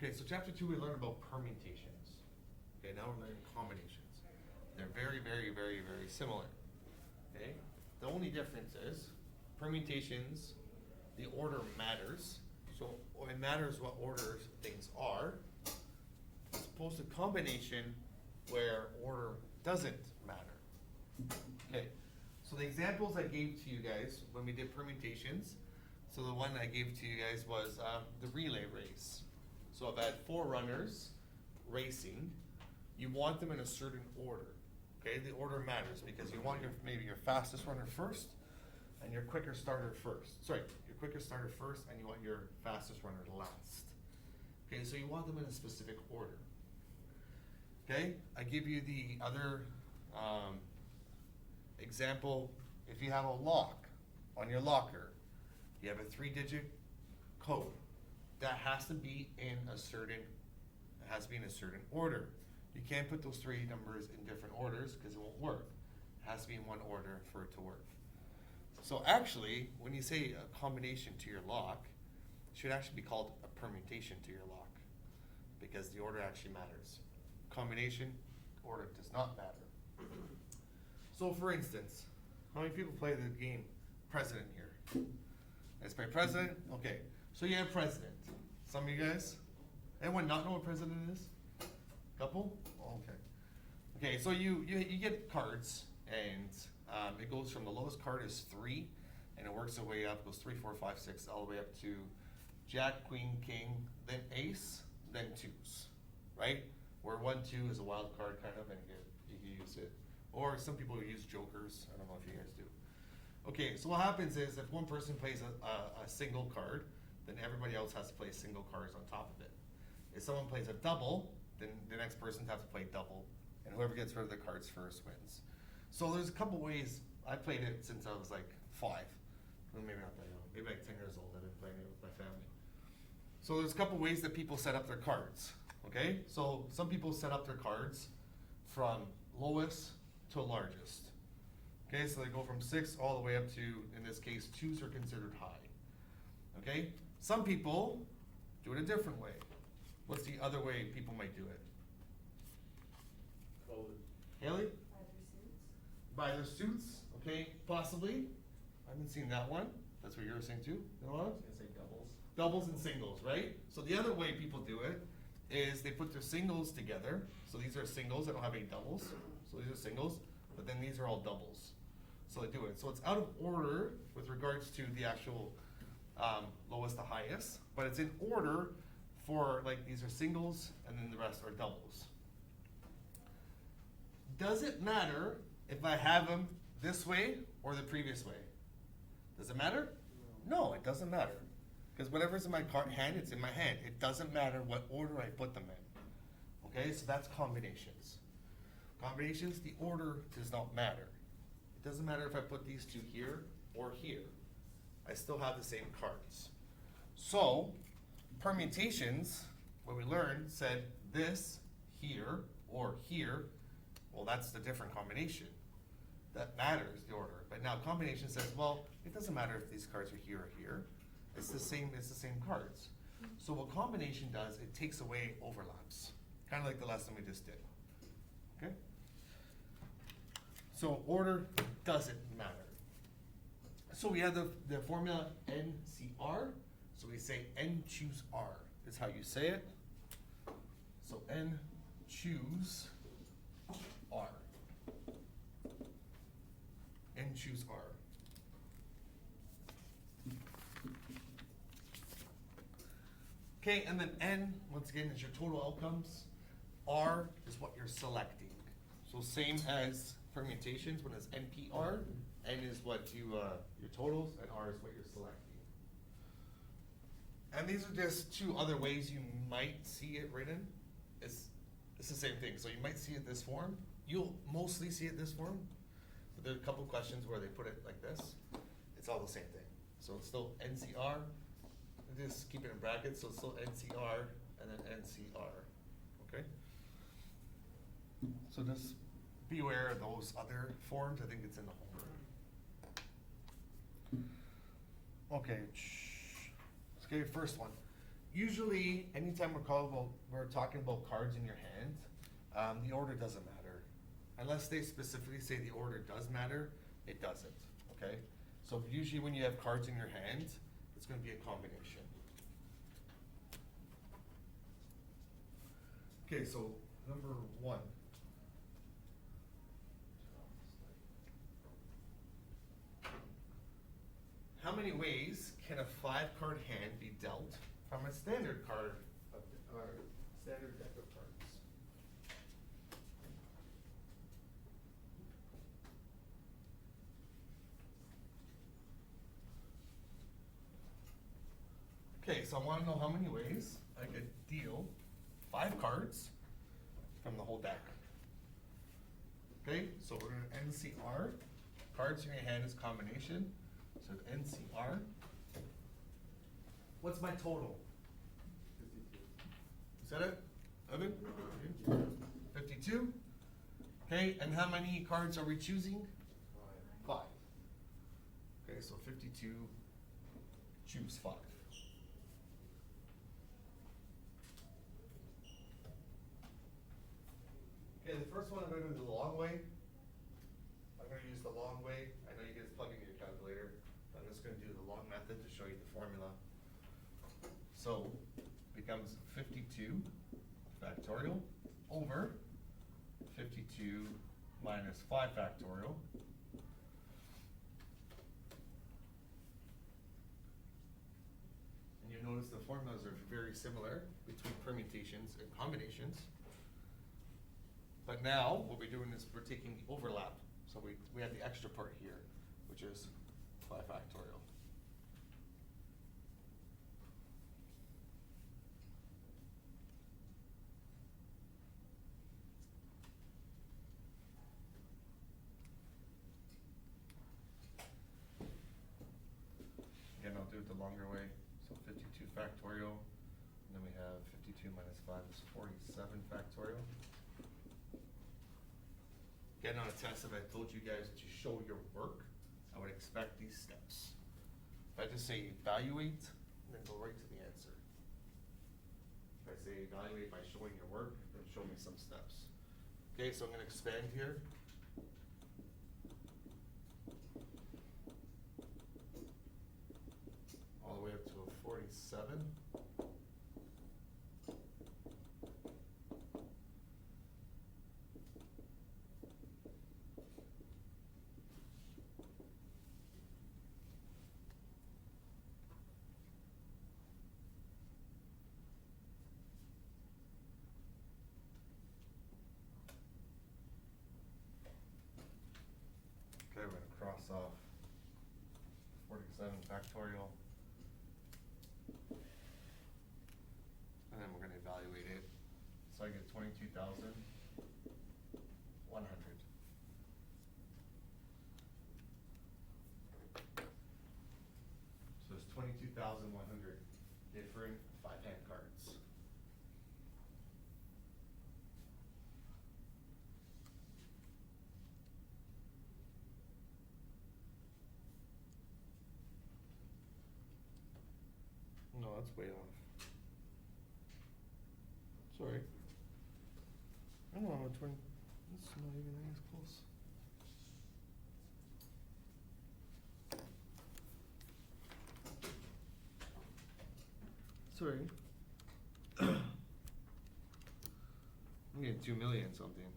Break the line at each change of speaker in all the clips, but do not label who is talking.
Okay, so chapter 2 we learned about permutations. Okay, now we're learning combinations. They're very, very, very, very similar. Okay, the only difference is permutations, the order matters. So it matters what order things are, as opposed to combination where order doesn't matter. Okay, so the examples I gave to you guys when we did permutations, so the one I gave to you guys was the relay race. So I've had 4 runners racing. You want them in a certain order. Okay, the order matters because you want maybe your fastest runner first and your quicker starter first. Sorry, your quicker starter first and you want your fastest runner last. Okay, so you want them in a specific order. Okay, I give you the other example. If you have a lock on your locker, you have a 3-digit code. That has to be in a certain, order. You can't put those 3 numbers in different orders because it won't work. It has to be in one order for it to work. So actually, when you say a combination to your lock, it should actually be called a permutation to your lock because the order actually matters. Combination, order does not matter. So for instance, how many people play the game President here? Let's play President. Okay, so you have President. Some of you guys? Anyone not know what President is? Couple? Okay. Okay, so you get cards, and it goes from the lowest card is 3, and it works its way up, goes 3, 4, 5, 6, all the way up to Jack, Queen, King, then Ace, then 2s, right? Where 1, 2 is a wild card kind of, and you can use it. Or some people use jokers. I don't know if you guys do. Okay, so what happens is if one person plays a single card, then everybody else has to play single cards on top of it. If someone plays a double, then the next person has to play double, and whoever gets rid of the cards first wins. So there's a couple ways. I played it since I was like 5. Well, maybe not that young. Maybe like 10 years old. I've been playing it with my family. So there's a couple ways that people set up their cards. Okay, so some people set up their cards from lowest to largest. Okay, so they go from 6 all the way up to, in this case, 2s are considered high. Okay, some people do it a different way. What's the other way people might do it?
Code.
Haley?
By their suits.
By their suits? Okay, possibly. I haven't seen that one. That's what you were saying too. You know
I was
what?
gonna say doubles.
Doubles and singles, right? So the other way people do it is they put their singles together. So these are singles, they don't have any doubles. So these are singles, but then these are all doubles. So they do it. So it's out of order with regards to the actual lowest to highest, but it's in order for, like, these are singles and then the rest are doubles. Does it matter if I have them this way or the previous way? Does it matter? No, it doesn't matter. Because whatever's in my hand, it's in my hand. It doesn't matter what order I put them in. Okay, so that's combinations. Combinations, the order does not matter. It doesn't matter if I put these 2 here or here. I still have the same cards. So, permutations, what we learned, said this, here, or here. Well, that's the different combination. That matters, the order. But now combination says, well, it doesn't matter if these cards are here or here. It's the same cards. So what combination does, it takes away overlaps. Kind of like the lesson we just did. Okay? So order doesn't matter. So we have the formula NCR. So we say N choose R is how you say it. So N choose R. N choose R. Okay, and then N, once again, is your total outcomes. R is what you're selecting. So same as permutations, when it's NPR, N is what your totals, and R is what you're selecting. And these are just 2 other ways you might see it written. It's the same thing. So you might see it this form. You'll mostly see it this form. But there's a couple questions where they put it like this. It's all the same thing. So it's still NCR. Just keep it in brackets, so it's still NCR and then NCR. Okay? So just be aware of those other forms. I think it's in the homework. Okay. Let's get your first one. usually, anytime we're talking about cards in your hand, the order doesn't matter. Unless they specifically say the order does matter, it doesn't, okay? So usually when you have cards in your hand, it's gonna be a combination. Okay, so number 1. How many ways can a 5-card hand be dealt from a standard card or standard deck of cards? Okay, so I want to know how many ways I could deal 5 cards from the whole deck. Okay, so we're going to NCR. Cards in your hand is combination. So NCR. What's my total?
52.
Is that it? Evan? 52. Okay, and how many cards are we choosing? 5. Okay, so 52, choose 5. Okay, the first one I'm going to do the long way. I'm going to use the long way. I know you guys plug in your calculator. I'm just going to do the long method to show you the formula. So, becomes 52 factorial over 52 minus 5 factorial. And you notice the formulas are very similar between permutations and combinations. But now, what we're doing is we're taking the overlap. So we have the extra part here, which is 5 factorial. Again, I'll do it the longer way. So 52 factorial, and then we have 52 minus 5 is 47 factorial. Again, on a test, if I told you guys to show your work, I would expect these steps. If I just say evaluate, then go right to the answer. If I say evaluate by showing your work, then show me some steps. Okay, so I'm gonna expand here. All the way up to a 47. Okay, we're gonna cross off 47 factorial. And then we're gonna evaluate it. So I get 22,100. So it's 22,100 different 5-hand cards. No, that's way off. Sorry. I don't know, 20, that's not even as close. Sorry. I'm getting 2 million something.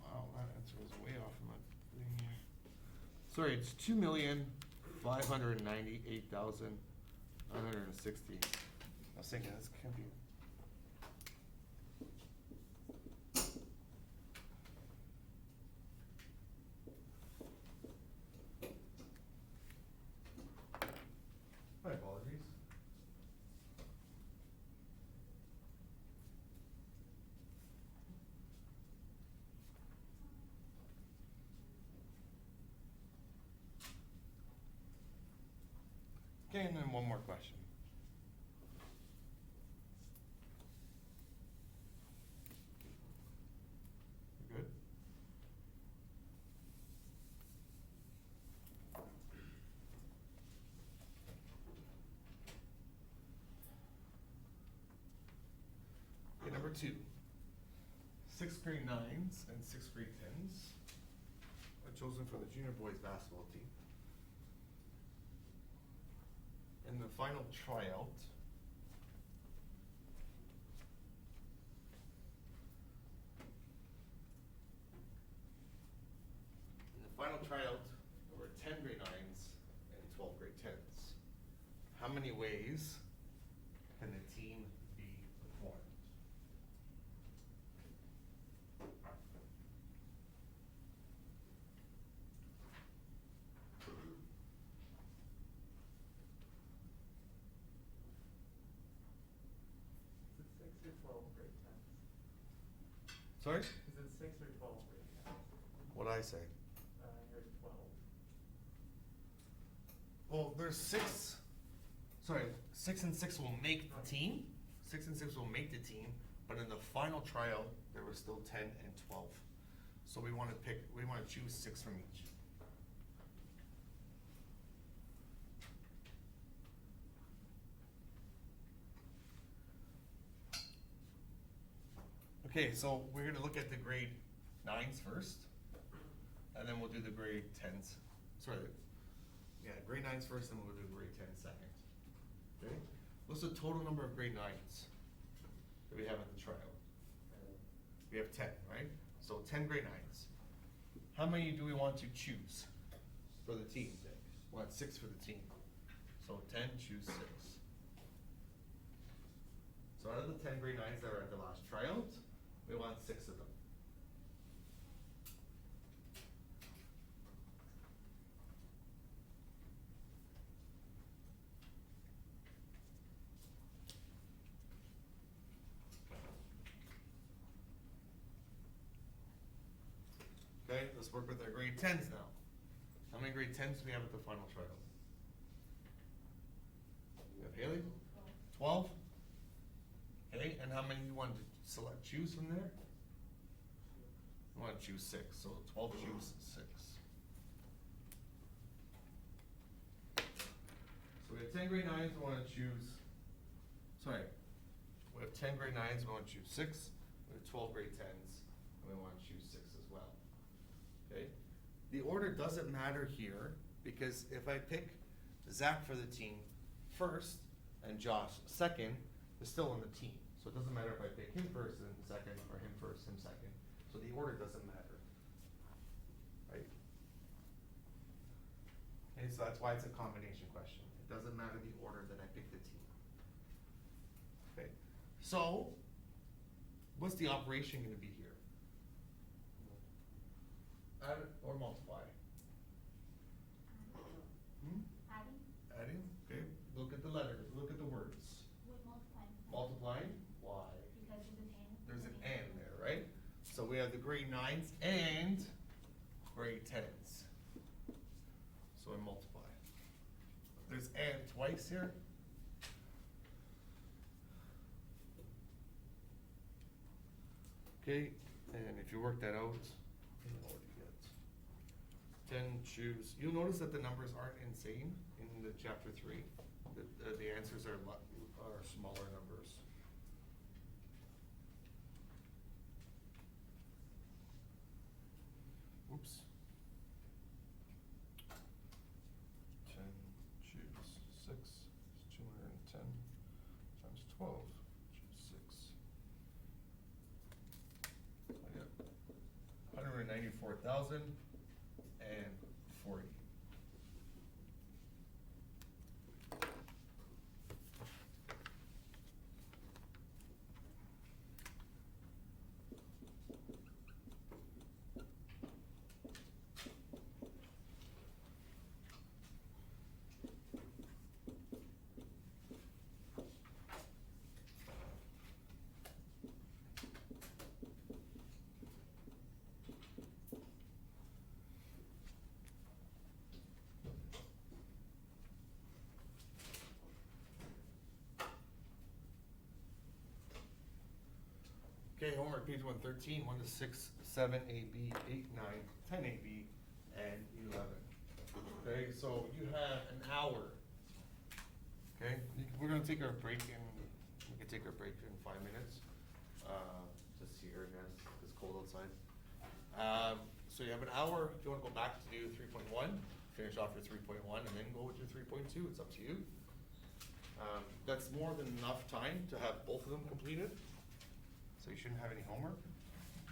Wow, that answer was way off of my thing here. Sorry, it's 2,598,960. I was thinking this can't be. My apologies. Okay, and then one more question. 2. 6th grade 9s and 6th grade 10s are chosen for the junior boys basketball team. In the final tryout, there were 10 grade 9s and 12 grade 10s. How many ways can the team be performed?
Is it 6 or 12 grade 10s?
Sorry?
Is it 6 or 12 grade 10s?
What'd I say?
I heard 12.
Well, there's 6. Sorry, 6 and 6 will make the team. 6 and 6 will make the team, but in the final tryout, there were still 10 and 12. So we want to choose 6 from each. Okay, so we're gonna look at the grade 9s first, and then we'll do the grade 10s. Sorry, yeah, grade 9s first, then we'll do grade 10s second. Okay, what's the total number of grade 9s that we have at the tryout? We have 10, right? So 10 grade 9s. How many do we want to choose for the team? We want 6 for the team. So 10, choose 6. So out of the 10 grade 9s that were at the last tryout, we want 6 of them. Okay, let's work with our grade 10s now. How many grade 10s do we have at the final tryout? We have Haley? 12? Okay, and how many do you want to choose from there? You want to choose 6, so 12 choose 6. So we have 10 grade 9s, we want to choose, sorry, we have 10 grade 9s, we want to choose 6. We have 12 grade 10s, and we want to choose 6 as well. Okay? The order doesn't matter here, because if I pick Zach for the team first and Josh second, they're still on the team. So it doesn't matter if I pick him first and second, or him first, him second. So the order doesn't matter. Right? Okay, so that's why it's a combination question. It doesn't matter the order that I pick the team. Okay, so what's the operation gonna be here? Add or multiply?
Adding
Adding, okay. Look at the letters, look at the words.
with multiplying.
Multiplying, why?
Because
There's an and there, right? So we have the grade 9s and grade 10s. So I multiply. There's and twice here. Okay, and if you work that out, you know what you get. 10 choose. You'll notice that the numbers aren't insane in the chapter 3. The answers are smaller numbers. Oops. 10 choose 6 is 210 times 12 choose 6. I got 194,040. Okay, homework page 113, 1 to 6, 7 AB, 8, 9, 10 AB, and 11. Okay, so you have an hour. Okay, we're gonna take our break we can take our break in 5 minutes. just here, I guess, it's cold outside. So you have an hour, if you wanna go back to do 3.1, finish off your 3.1, and then go with your 3.2, it's up to you. That's more than enough time to have both of them completed, so you shouldn't have any homework.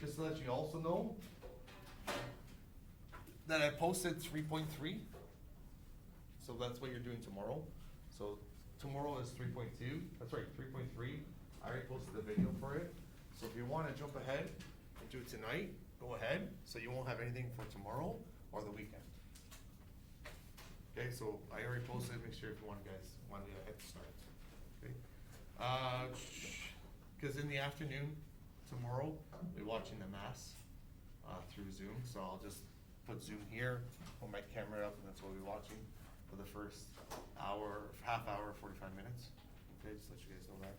Just to let you also know that I posted 3.3, so that's what you're doing tomorrow. So tomorrow is 3.2, that's right, 3.3, I already posted the video for it. So if you wanna jump ahead and do it tonight, go ahead, so you won't have anything for tomorrow or the weekend. Okay, so I already posted, make sure if you want guys, want to get a head start, okay? Cause in the afternoon, tomorrow, we're watching the mass, through Zoom, so I'll just put Zoom here, put my camera up, and that's what we're watching for the first hour, half hour, 45 minutes. Okay, just let you guys know that.